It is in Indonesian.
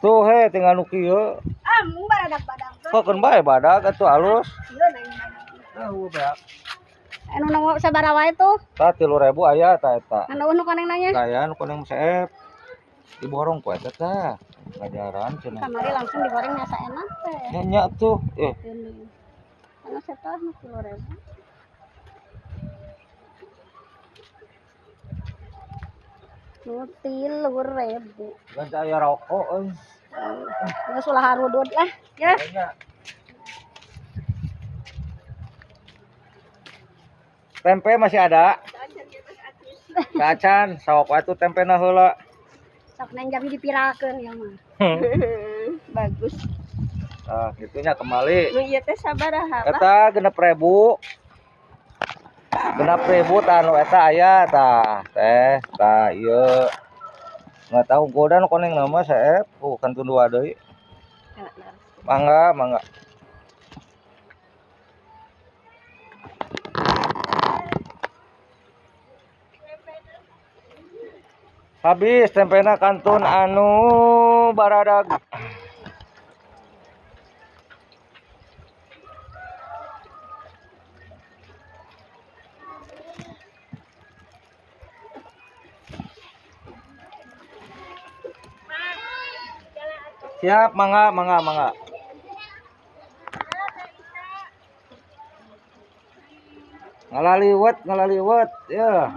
Tuh he tinggal nu kieu. Mung baradak-badak. Kok kan bae badak atuh alus. Ieu na yang badak. Tahu bae. Anu nawa sabaraha wae tuh? Tah 3.000 aya tah eta. Anu nu koneng nanya? Saya nu koneng seep. Diborong ku eta tah. Ngajaran cenah. Kamari langsung digoreng asa enak teh. Nya tuh. Geuning. Anu setah nu 10.000. Nu 3.000. Ganti aya rokok euy. Geus ulah harudud lah, ya. Tempe masih ada? Kacan, sok atuh tempena heula. Sok neng jam dipirakeun ya mah. Bagus. Ah, gitunya kembali. Nu ieu teh sabaraha? Eta 6.000. 6.000 tah anu eta aya tah. Teh, tah ieu. Nggak tahu goda nu koneng nama saep. Kantun 2 deui. Mangga, mangga. Habis tempena kantun anu baradag. Siap, mangga, mangga, mangga. Ngalaliwet, ngalaliwet, ya.